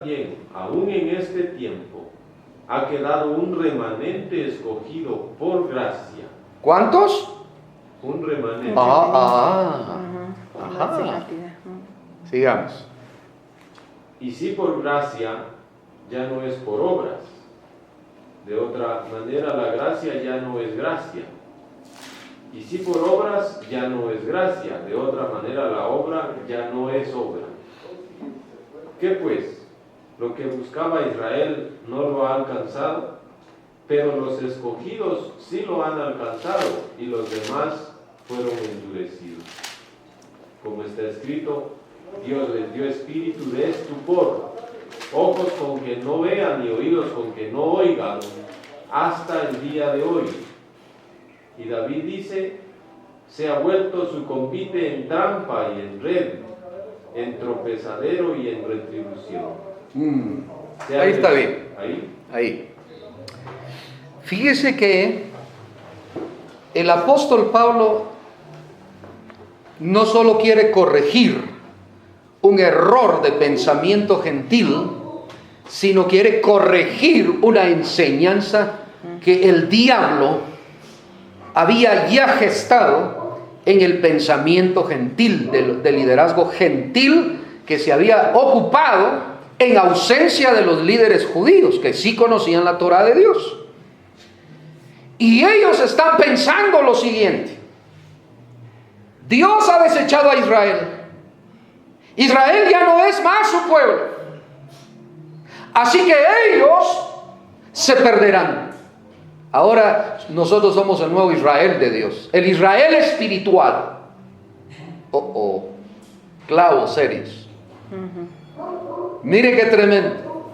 Bien, aún en este tiempo ha quedado un remanente escogido por gracia. ¿Cuántos? Un remanente. Ajá. Sigamos. Y si por gracia, ya no es por obras. De otra manera, la gracia ya no es gracia. Y si por obras, ya no es gracia. De otra manera, la obra ya no es obra. ¿Qué pues? Lo que buscaba Israel no lo ha alcanzado, pero los escogidos sí lo han alcanzado y los demás fueron endurecidos. Como está escrito, Dios les dio espíritu de estupor, ojos con que no vean y oídos con que no oigan, hasta el día de hoy. Y David dice, se ha vuelto su convite en trampa y en red, en tropezadero y en retribución. Ahí está bien. Ahí. Fíjese que el apóstol Pablo no solo quiere corregir un error de pensamiento gentil, sino quiere corregir una enseñanza que el diablo había ya gestado en el pensamiento gentil, del liderazgo gentil que se había ocupado en ausencia de los líderes judíos que sí conocían la Torá de Dios. Y ellos están pensando lo siguiente: Dios ha desechado a Israel. Israel ya no es más su pueblo. Así que ellos se perderán. Ahora nosotros somos el nuevo Israel de Dios, el Israel espiritual. Clavos serios. Mire qué tremendo.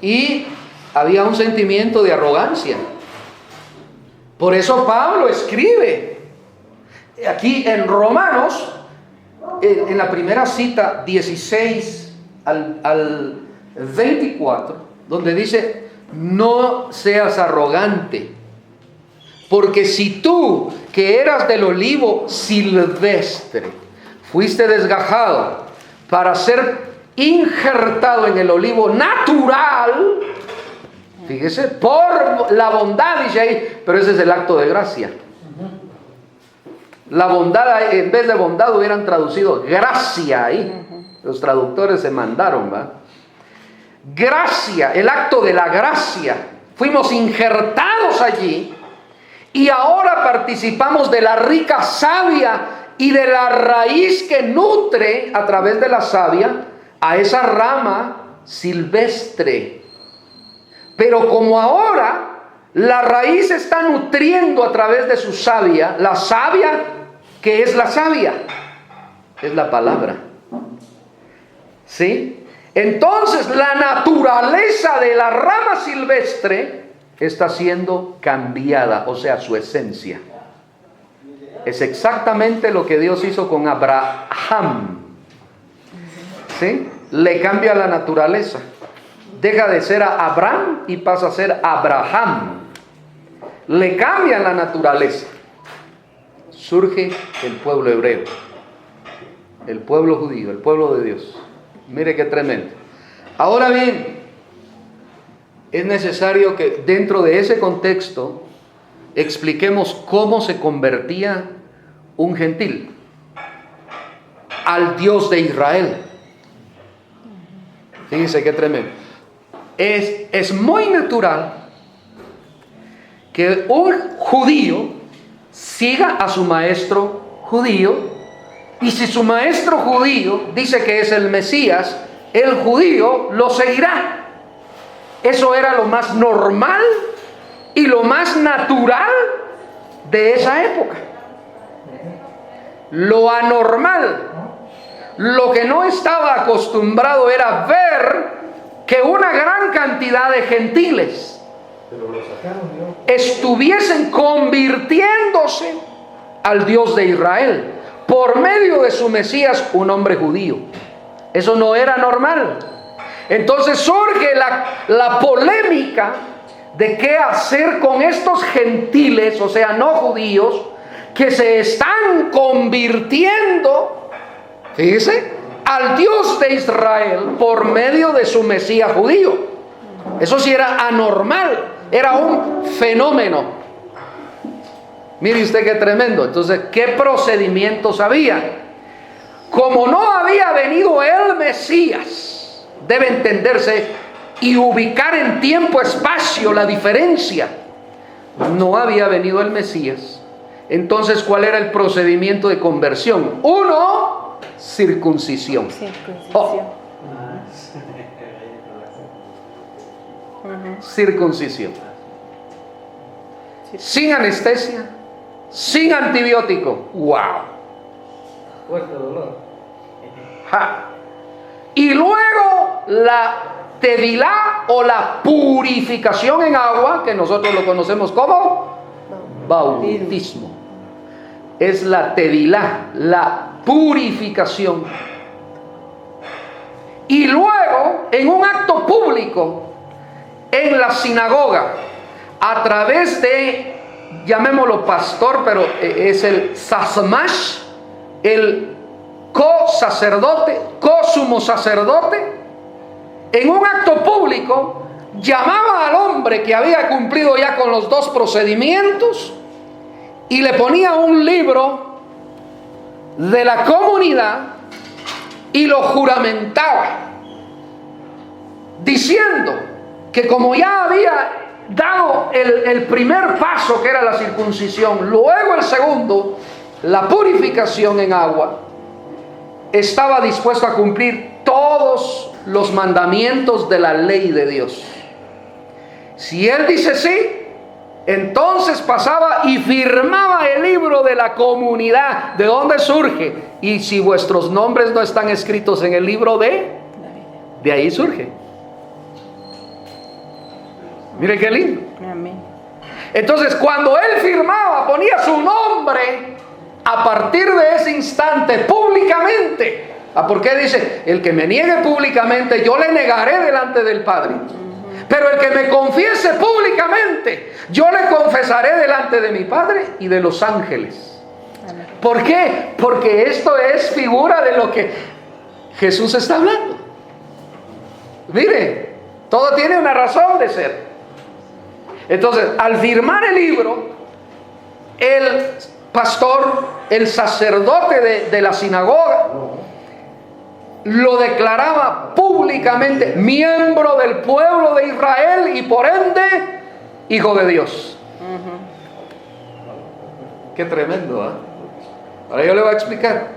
Y había un sentimiento de arrogancia. Por eso Pablo escribe aquí en Romanos, en la primera cita 16 al 24, donde dice: no seas arrogante, porque si tú, que eras del olivo silvestre, fuiste desgajado para ser injertado en el olivo natural, fíjese, por la bondad, dice ahí, pero ese es el acto de gracia. La bondad, en vez de bondad hubieran traducido gracia ahí. Los traductores se mandaron, ¿va? Gracia, el acto de la gracia. Fuimos injertados allí y ahora participamos de la rica savia y de la raíz que nutre a través de la savia a esa rama silvestre. Pero como ahora la raíz está nutriendo a través de su savia, la savia, ¿qué es la savia? Es la palabra. ¿Sí? Entonces la naturaleza de la rama silvestre está siendo cambiada, o sea, su esencia. Es exactamente lo que Dios hizo con Abraham. ¿Sí? Le cambia la naturaleza. Deja de ser a Abraham y pasa a ser Abraham. Le cambia la naturaleza. Surge el pueblo hebreo, el pueblo judío, el pueblo de Dios. Mire qué tremendo. Ahora bien, es necesario que dentro de ese contexto expliquemos cómo se convertía un gentil al Dios de Israel. Fíjense qué tremendo. Es muy natural que un judío siga a su maestro judío, y si su maestro judío dice que es el Mesías, el judío lo seguirá. Eso era lo más normal y lo más natural de esa época. Lo anormal, lo que no estaba acostumbrado era ver que una gran cantidad de gentiles estuviesen convirtiéndose al Dios de Israel por medio de su Mesías, un hombre judío. Eso no era normal. Entonces surge la polémica de qué hacer con estos gentiles, o sea, no judíos, que se están convirtiendo, fíjese, al Dios de Israel por medio de su Mesías judío. Eso sí era anormal, era un fenómeno. Mire usted qué tremendo. Entonces, ¿qué procedimientos había? Como no había venido el Mesías, debe entenderse y ubicar en tiempo, espacio la diferencia. No había venido el Mesías. Entonces, ¿cuál era el procedimiento de conversión? Uno, circuncisión. Circuncisión. Sin anestesia, sin antibiótico. ¡Wow! Fuerte dolor. Y luego la tevilá o la purificación en agua, que nosotros lo conocemos como bautismo. Es la tevilá, la purificación. Y luego, en un acto público, en la sinagoga, a través de, llamémoslo pastor, pero es el sasmash, el co-sacerdote, co-sumo sacerdote, en un acto público, llamaba al hombre que había cumplido ya con los dos procedimientos y le ponía un libro de la comunidad y lo juramentaba, diciendo que como ya había dado el primer paso, que era la circuncisión, luego el segundo, la purificación en agua, estaba dispuesto a cumplir todos los mandamientos de la ley de Dios. Si él dice sí, entonces pasaba y firmaba el libro de la comunidad. ¿De dónde surge? Y si vuestros nombres no están escritos en el libro de ahí surge. Mire qué lindo. Amén. Entonces, cuando él firmaba, ponía su nombre. A partir de ese instante, públicamente. ¿Por qué dice? El que me niegue públicamente, yo le negaré delante del Padre. Pero el que me confiese públicamente, yo le confesaré delante de mi Padre y de los ángeles. ¿Por qué? Porque esto es figura de lo que Jesús está hablando. Mire, todo tiene una razón de ser. Entonces, al firmar el libro, el pastor, el sacerdote de la sinagoga, lo declaraba públicamente miembro del pueblo de Israel y por ende hijo de Dios. Qué tremendo, ¿eh? Ahora yo le voy a explicar.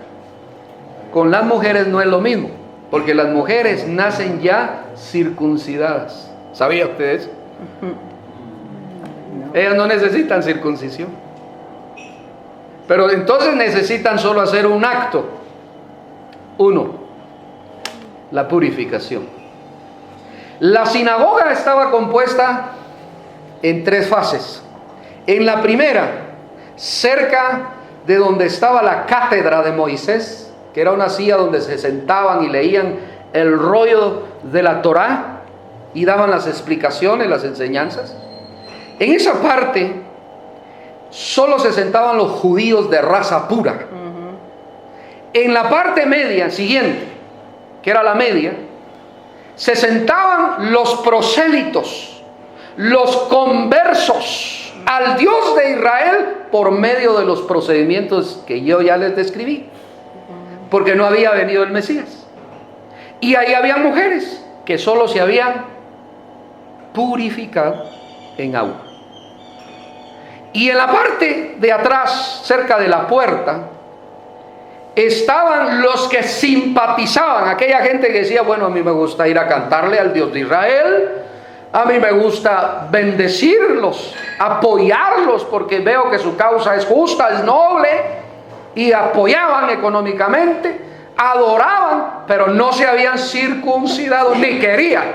Con las mujeres no es lo mismo, porque las mujeres nacen ya circuncidadas. ¿Sabía usted eso? Ellas no necesitan circuncisión, pero entonces necesitan solo hacer un acto. Uno, la purificación. La sinagoga estaba compuesta en tres fases. En la primera, cerca de donde estaba la cátedra de Moisés, que era una silla donde se sentaban y leían el rollo de la Torá y daban las explicaciones, las enseñanzas. En esa parte solo se sentaban los judíos de raza pura. En la parte media, siguiente, que era la media, se sentaban los prosélitos, los conversos al Dios de Israel por medio de los procedimientos que yo ya les describí, porque no había venido el Mesías. Y ahí había mujeres que solo se habían purificado en agua. Y en la parte de atrás, cerca de la puerta, estaban los que simpatizaban, aquella gente que decía, bueno, a mí me gusta ir a cantarle al Dios de Israel, a mí me gusta bendecirlos, apoyarlos, porque veo que su causa es justa, es noble, y apoyaban económicamente, adoraban, pero no se habían circuncidado, ni querían.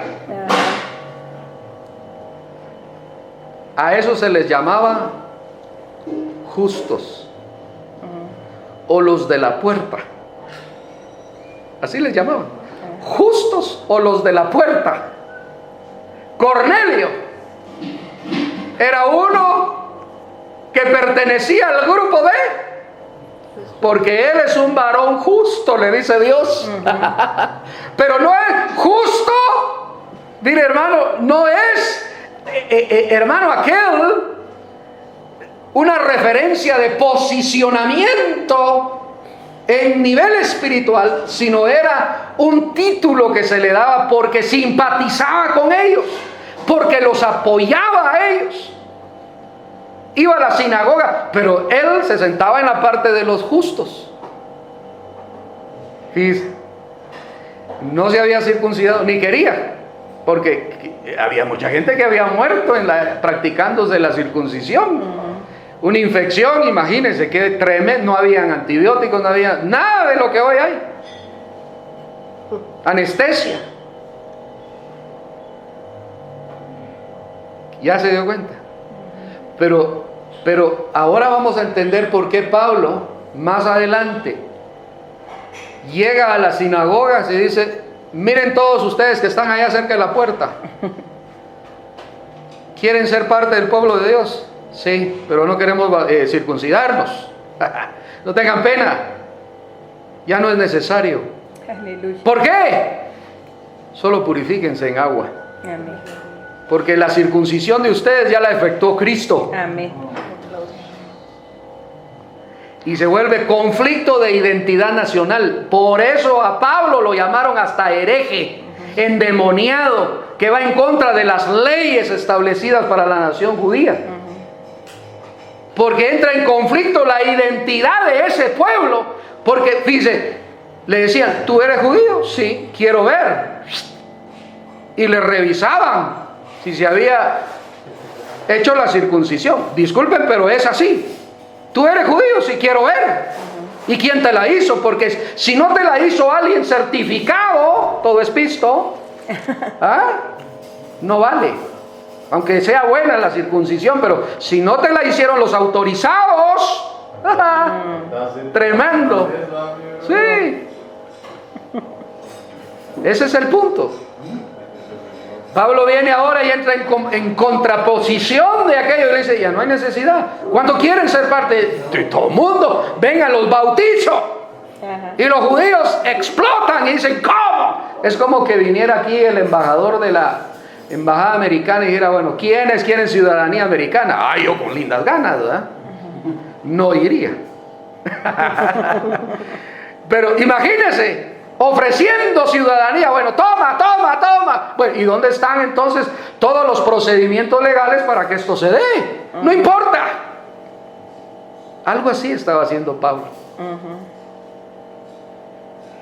A eso se les llamaba justos, o los de la puerta. Así les llamaban, justos o los de la puerta. Cornelio era uno que pertenecía al grupo de porque él es un varón justo, le dice Dios. Pero no es justo, dile hermano, no es, hermano, aquel, una referencia de posicionamiento en nivel espiritual, sino era un título que se le daba porque simpatizaba con ellos, porque los apoyaba a ellos. Iba a la sinagoga, pero él se sentaba en la parte de los justos. Y no se había circuncidado, ni quería, porque había mucha gente que había muerto practicándose la circuncisión. Una infección, imagínense, que tremendo, no habían antibióticos, no había nada de lo que hoy hay. Anestesia. ¿Ya se dio cuenta? Pero ahora vamos a entender por qué Pablo, más adelante, llega a las sinagogas y dice: miren todos ustedes que están allá cerca de la puerta, ¿quieren ser parte del pueblo de Dios? Sí, pero no queremos circuncidarnos. No tengan pena, ya no es necesario. Aleluya. ¿Por qué? Solo purifíquense en agua, Amén. porque la circuncisión de ustedes ya la efectuó Cristo. Amén. Y se vuelve conflicto de identidad nacional. Por eso a Pablo lo llamaron hasta hereje, endemoniado, que va en contra de las leyes establecidas para la nación judía. Porque entra en conflicto la identidad de ese pueblo. Porque, fíjese, le decían: ¿tú eres judío? Sí, quiero ver. Y le revisaban si se había hecho la circuncisión. Disculpen, pero es así. ¿Tú eres judío? Sí, quiero ver. ¿Y quién te la hizo? Porque si no te la hizo alguien certificado, todo es pisto, no vale. Aunque sea buena la circuncisión, pero si no te la hicieron los autorizados, tremendo. Sí. Ese es el punto. Pablo viene ahora y entra en contraposición de aquello y le dice: ya no hay necesidad. ¿Cuánto quieren ser parte de todo el mundo? Vengan, los bautizo. Y los judíos explotan y dicen: ¿cómo? Es como que viniera aquí el embajador de la embajada americana y dijera: bueno, ¿quiénes quieren ciudadanía americana? Yo con lindas ganas, ¿verdad? No iría. Pero imagínense, ofreciendo ciudadanía. Bueno, toma. Bueno, ¿y dónde están entonces todos los procedimientos legales para que esto se dé? No importa. Algo así estaba haciendo Pablo.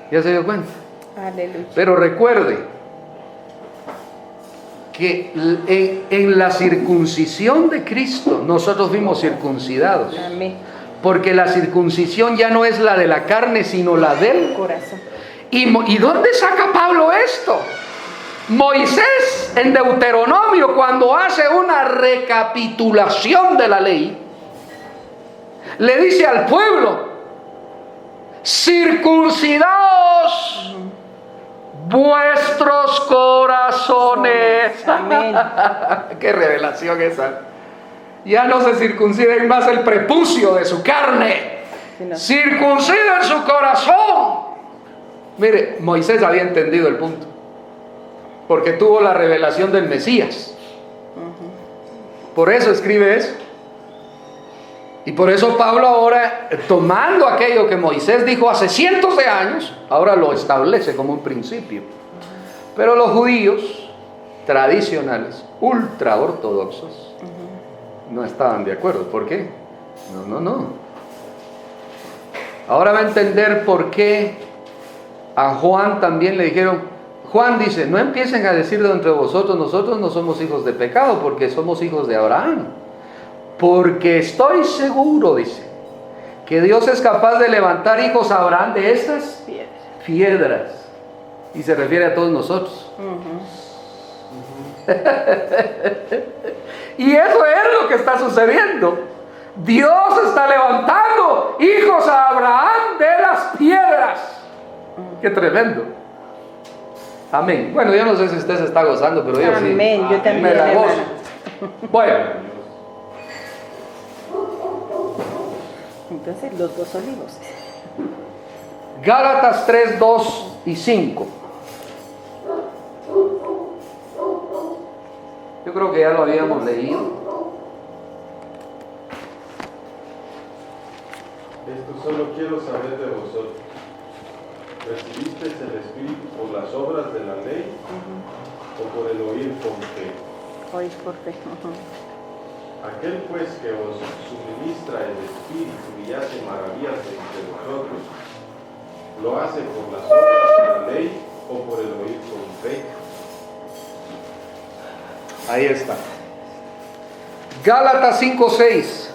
¿Ya se dio cuenta? Aleluya. Pero recuerde que en la circuncisión de Cristo nosotros fuimos circuncidados. Amén. Porque la circuncisión ya no es la de la carne, sino la del Corazón. ¿Y dónde saca Pablo esto? Moisés en Deuteronomio, cuando hace una recapitulación de la ley, le dice al pueblo: circuncidaos vuestros corazones. Amén. Qué revelación esa. Ya no se circunciden más el prepucio de su carne, circunciden su corazón. Mire, Moisés había entendido el punto, porque tuvo la revelación del Mesías. Por eso escribe eso. Y por eso Pablo ahora, tomando aquello que Moisés dijo hace cientos de años, ahora lo establece como un principio. Pero los judíos tradicionales, ultra ortodoxos, no estaban de acuerdo. ¿Por qué? No. Ahora va a entender por qué a Juan también le dijeron. Juan dice: no empiecen a decir de entre vosotros: nosotros no somos hijos de pecado, porque somos hijos de Abraham. Porque estoy seguro, dice, que Dios es capaz de levantar hijos a Abraham de estas piedras. Y se refiere a todos nosotros. Y eso es lo que está sucediendo. Dios está levantando hijos a Abraham de las piedras. Qué tremendo. Amén. Bueno, yo no sé si usted se está gozando, pero yo sí. Amén. Yo también, Me la gozo. hermano. Bueno. Entonces, los dos olivos. Gálatas 3, 2 y 5. Yo creo que ya lo habíamos leído. Esto solo quiero saber de vosotros. ¿Recibisteis el Espíritu por las obras de la ley o por el oír con fe? Oís por fe. Aquel pues que os suministra el Espíritu y hace maravillas entre vosotros, ¿lo hace por las obras de la ley o por el oír con fe? Ahí está. Gálatas 5, 6.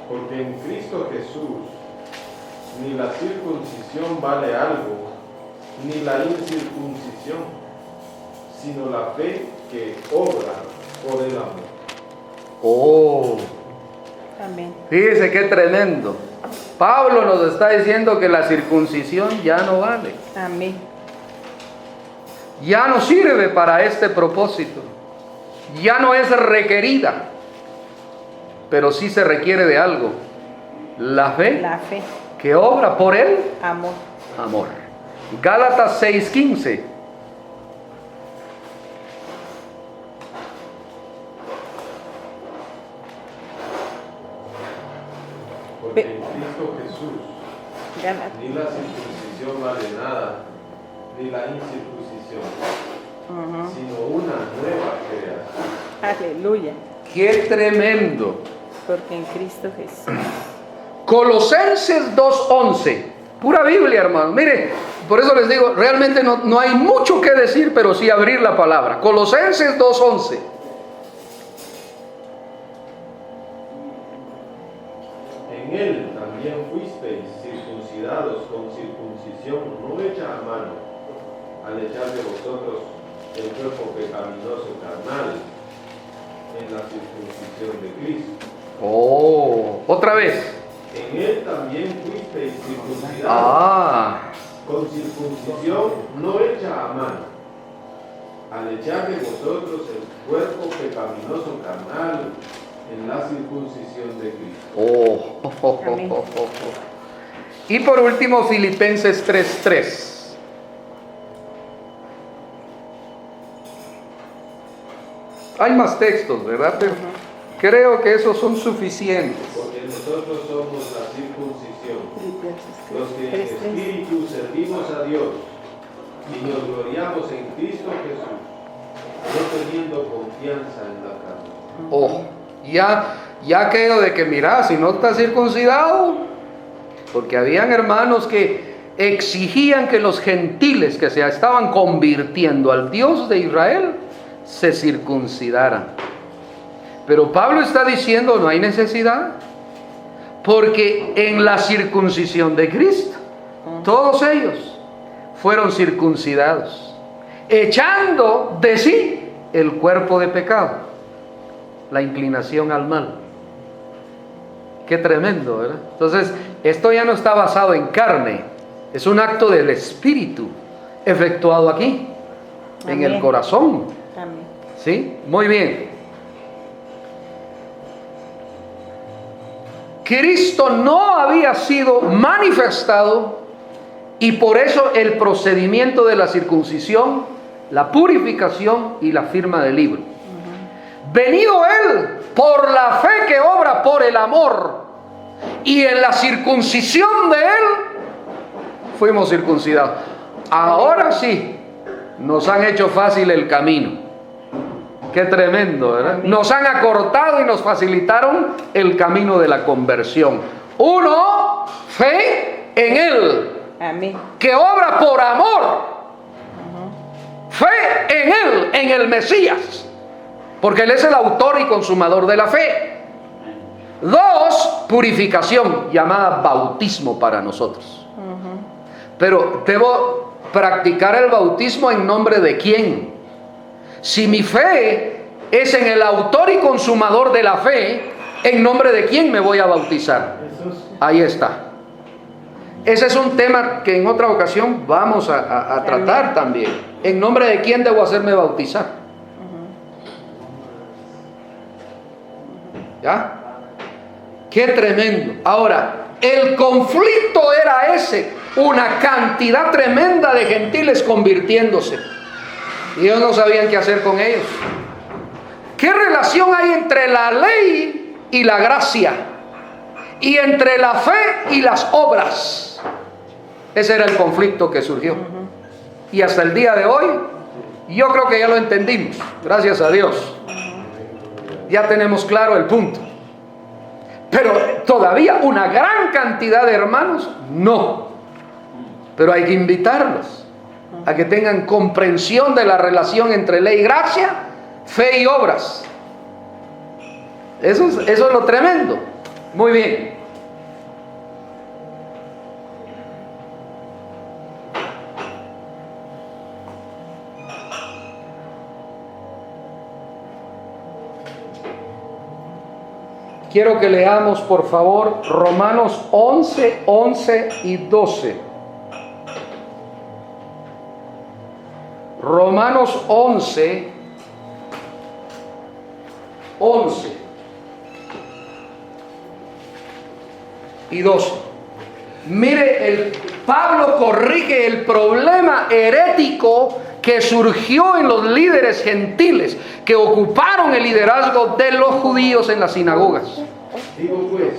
Porque en Cristo Jesús ni la circuncisión vale algo, ni la incircuncisión, sino la fe que obra por el amor. Oh, Amén. fíjese qué tremendo. Pablo nos está diciendo que la circuncisión ya no vale. Amén. Ya no sirve para este propósito. Ya no es requerida. Pero sí se requiere de algo. La fe La fe. que obra por el Amor. amor. Gálatas 6:15. Porque en Cristo Jesús Gálatas. ni la circuncisión vale nada, ni la incircuncisión, sino una nueva creación. Aleluya. ¡Qué tremendo! Porque en Cristo Jesús. Colosenses 2:11. Pura Biblia, hermano. Mire, por eso les digo, realmente no hay mucho que decir, pero sí abrir la palabra. Colosenses 2:11. En él también fuisteis circuncidados con circuncisión no hecha a mano, al echar de vosotros el cuerpo pecaminoso carnal en la circuncisión de Cristo. Oh, otra vez. En él también fuisteis circuncidados con circuncisión no hecha a mano, al echar de vosotros el cuerpo pecaminoso carnal en la circuncisión de Cristo. Amén. Y por último, Filipenses 3:3. Hay más textos, ¿verdad? Pero creo que esos son suficientes. Porque nosotros somos la circuncisión, los que en 3:3. espíritu servimos a Dios y nos gloriamos en Cristo Jesús, no teniendo confianza en la carne. Oh, ya aquello de que mira, si no estás circuncidado, porque habían hermanos que exigían que los gentiles que se estaban convirtiendo al Dios de Israel se circuncidaran. Pero Pablo está diciendo no hay necesidad, porque en la circuncisión de Cristo todos ellos fueron circuncidados, echando de sí el cuerpo de pecado, la inclinación al mal. Qué tremendo, ¿verdad? Entonces, esto ya no está basado en carne, es un acto del Espíritu efectuado aquí, en el Amén. corazón. Amén. ¿Sí? Muy bien. Cristo no había sido manifestado y por eso el procedimiento de la circuncisión, la purificación y la firma del libro. Venido Él por la fe que obra por el amor y en la circuncisión de Él fuimos circuncidados. Ahora sí, nos han hecho fácil el camino. Qué tremendo, ¿verdad? Nos han acortado y nos facilitaron el camino de la conversión. Uno, fe en Él, Amén. que obra por amor. Fe en Él, en el Mesías, porque Él es el autor y consumador de la fe. Dos, purificación, llamada bautismo para nosotros. Pero debo practicar el bautismo en nombre de quién. Si mi fe es en el autor y consumador de la fe, ¿en nombre de quién me voy a bautizar? Ahí está. Ese es un tema que en otra ocasión vamos a tratar también. ¿En nombre de quién debo hacerme bautizar? ¿Ya? Qué tremendo. Ahora, el conflicto era ese, una cantidad tremenda de gentiles convirtiéndose. Y ellos no sabían qué hacer con ellos. ¿Qué relación hay entre la ley y la gracia? Y entre la fe y las obras. Ese era el conflicto que surgió. Y hasta el día de hoy, yo creo que ya lo entendimos. Gracias a Dios. Ya tenemos claro el punto. Pero todavía una gran cantidad de hermanos, no. Pero hay que invitarlos a que tengan comprensión de la relación entre ley y gracia, fe y obras. Eso es lo tremendo. Muy bien. Quiero que leamos, por favor, Romanos 11, 11 y 12. Romanos 11, 11 y 12. Mire, Pablo corrige el problema herético que surgió en los líderes gentiles que ocuparon el liderazgo de los judíos en las sinagogas. Digo pues,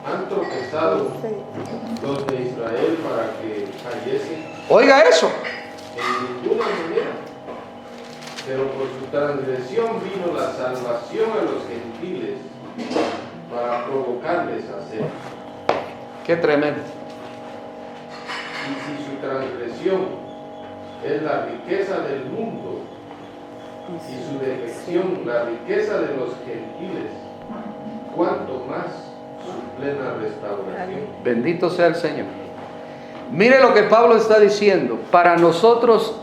¿han tropezado los de Israel para que cayesen? Oiga eso. En ninguna manera. Pero por su transgresión vino la salvación a los gentiles para provocarles a hacer. Qué tremendo. Y si su transgresión es la riqueza del mundo y su defección la riqueza de los gentiles, cuánto más su plena restauración. Bendito sea el Señor. Mire lo que Pablo está diciendo. Para nosotros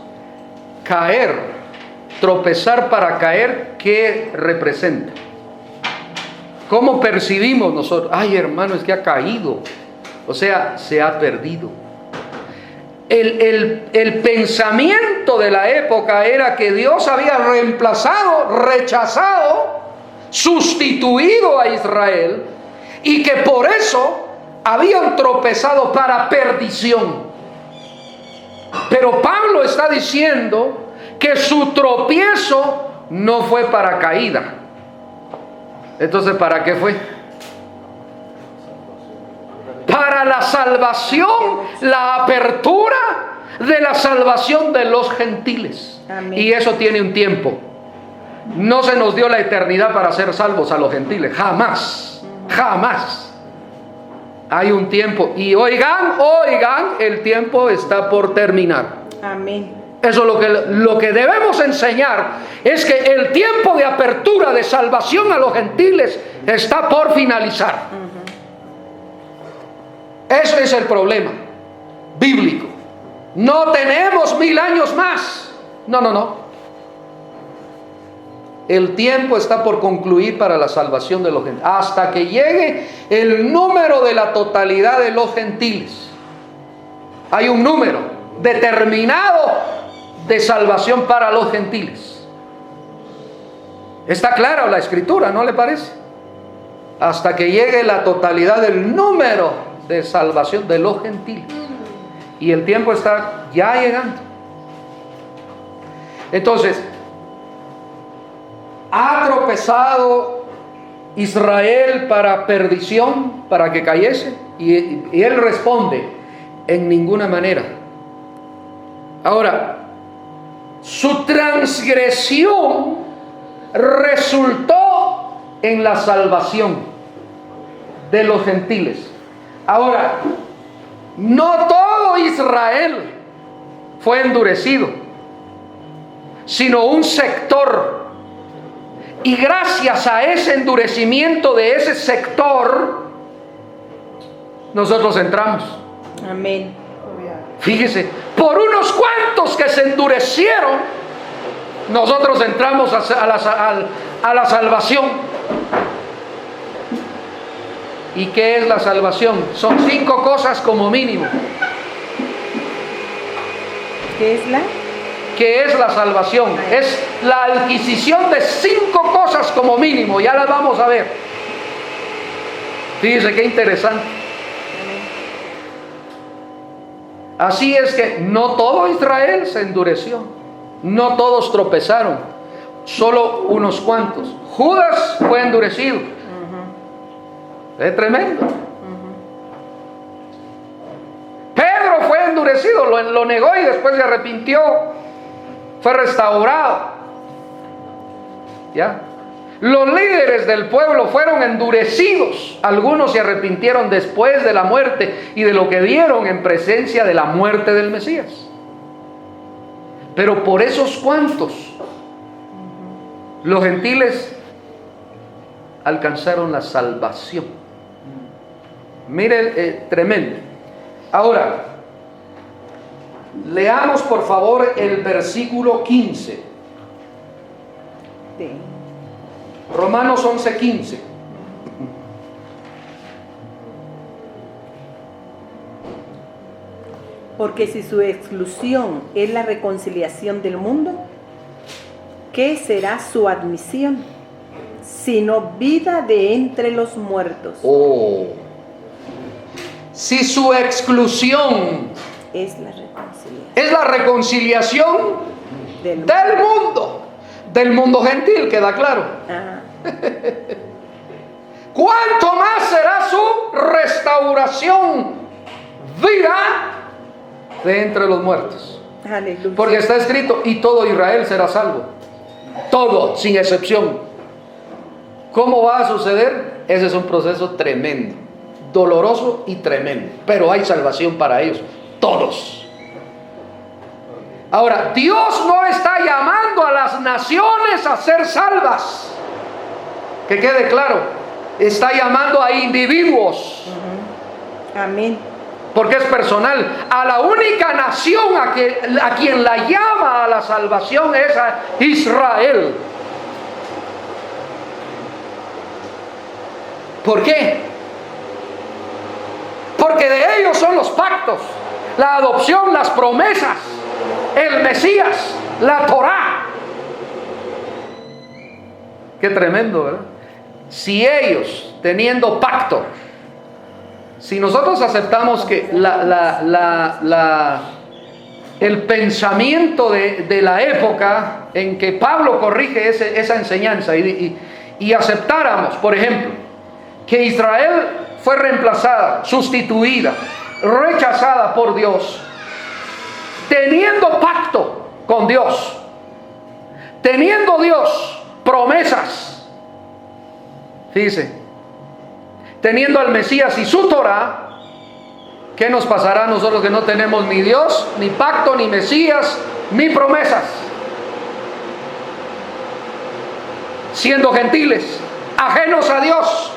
caer, tropezar para caer, ¿qué representa? ¿Cómo percibimos nosotros? Ay, hermano, es que ha caído. O sea, se ha perdido. El pensamiento de la época era que Dios había reemplazado, rechazado, sustituido a Israel y que por eso habían tropezado para perdición. Pero Pablo está diciendo que su tropiezo no fue para caída. Entonces, ¿para qué fue? Para la salvación, la apertura de la salvación de los gentiles. Amén. Y eso tiene un tiempo. No se nos dio la eternidad para ser salvos a los gentiles. Jamás. Jamás. Hay un tiempo. Y oigan, el tiempo está por terminar. Amén. Eso lo que debemos enseñar es que el tiempo de apertura de salvación a los gentiles está por finalizar. Ese es el problema bíblico. No tenemos 1000 años más. No. El tiempo está por concluir para la salvación de los gentiles. Hasta que llegue el número de la totalidad de los gentiles. Hay un número determinado de salvación para los gentiles. Está clara la escritura, ¿no le parece? Hasta que llegue la totalidad del número de salvación de los gentiles. Y el tiempo está ya llegando. Entonces, ¿ha tropezado Israel para perdición, para que cayese? Y él responde, en ninguna manera. Ahora, su transgresión resultó en la salvación de los gentiles. Ahora, no todo Israel fue endurecido, sino un sector. Y gracias a ese endurecimiento de ese sector, nosotros entramos. Amén. Fíjese, por unos cuantos que se endurecieron, nosotros entramos a la salvación. ¿Y qué es la salvación? Son 5 cosas como mínimo. ¿Qué es la? ¿Qué es la salvación? Es la adquisición de 5 cosas como mínimo. Ya las vamos a ver. Fíjese qué interesante. Así es que no todo Israel se endureció, no todos tropezaron, solo unos cuantos. Judas fue endurecido. Es tremendo. Pedro fue endurecido, lo negó y después se arrepintió, fue restaurado. ¿Ya? Los líderes del pueblo fueron endurecidos. Algunos se arrepintieron después de la muerte y de lo que vieron en presencia de la muerte del Mesías. Pero por esos cuantos, los gentiles alcanzaron la salvación. Mire, tremendo. Ahora, leamos por favor el versículo 15. Sí. Romanos 11:15. Porque si su exclusión es la reconciliación del mundo, ¿qué será su admisión? Sino vida de entre los muertos. Oh. Si su exclusión Es la reconciliación es la reconciliación del mundo gentil, queda claro. Ah, ¿Cuánto más será su restauración, vida de entre los muertos? aleluya. Porque está escrito, y todo Israel será salvo. Todo, sin excepción. ¿Cómo va a suceder? Ese es un proceso tremendo, doloroso y tremendo. Pero hay salvación para ellos, todos. Ahora, Dios no está llamando a las naciones a ser salvas. Que quede claro, está llamando a individuos. Amén. Porque es personal. A la única nación a quien la llama a la salvación es a Israel. ¿Por qué? Porque de ellos son los pactos, la adopción, las promesas, el Mesías, la Torá. Qué tremendo, ¿verdad? Si ellos, teniendo pacto, si nosotros aceptamos que el pensamiento de la época en que Pablo corrige esa enseñanza y aceptáramos, por ejemplo, que Israel fue reemplazada, sustituida, rechazada por Dios, teniendo pacto con Dios, teniendo Dios promesas, fíjese, teniendo al Mesías y su Torá, ¿qué nos pasará a nosotros que no tenemos ni Dios, ni pacto, ni Mesías, ni promesas? Siendo gentiles, ajenos a Dios.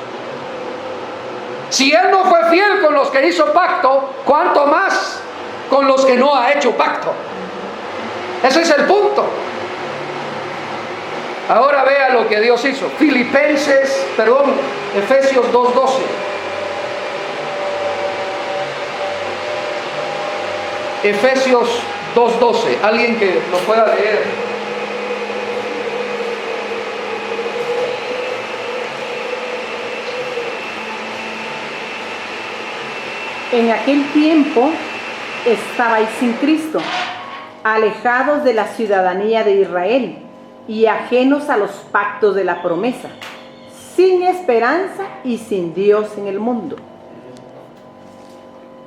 Si Él no fue fiel con los que hizo pacto, ¿cuánto más con los que no ha hecho pacto? Ese es el punto. Ahora vea lo que Dios hizo. Efesios 2:12. Efesios 2:12. Alguien que lo pueda leer. En aquel tiempo estabais sin Cristo, alejados de la ciudadanía de Israel y ajenos a los pactos de la promesa, sin esperanza y sin Dios en el mundo.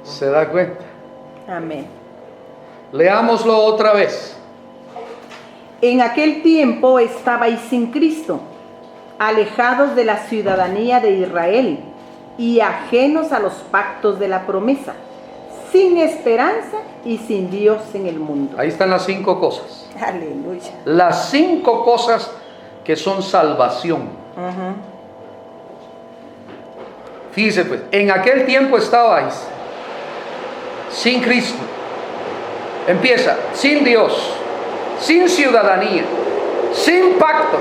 ¿Se da cuenta? Amén. Leámoslo otra vez. En aquel tiempo estabais sin Cristo, alejados de la ciudadanía de Israel y ajenos a los pactos de la promesa, sin esperanza y sin Dios en el mundo. Ahí están las 5 cosas. Aleluya. Las 5 cosas que son salvación. Fíjese pues, en aquel tiempo estabais sin Cristo. Empieza, sin Dios, sin ciudadanía, sin pacto,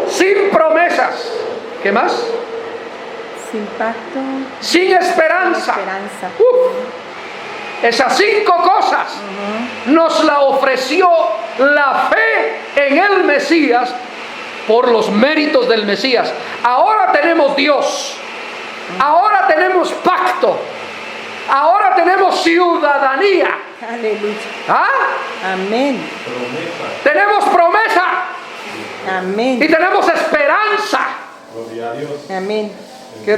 sin promesas. ¿Qué más? Sin pacto, Sin esperanza. sin esperanza. Esas 5 cosas nos la ofreció la fe en el Mesías por los méritos del Mesías. Ahora tenemos Dios. Ahora tenemos pacto. Ahora tenemos ciudadanía. Aleluya. ¿Ah? Amén. Promesa. Tenemos promesa y Amén. tenemos esperanza. Gloria a Dios. Amén. Qué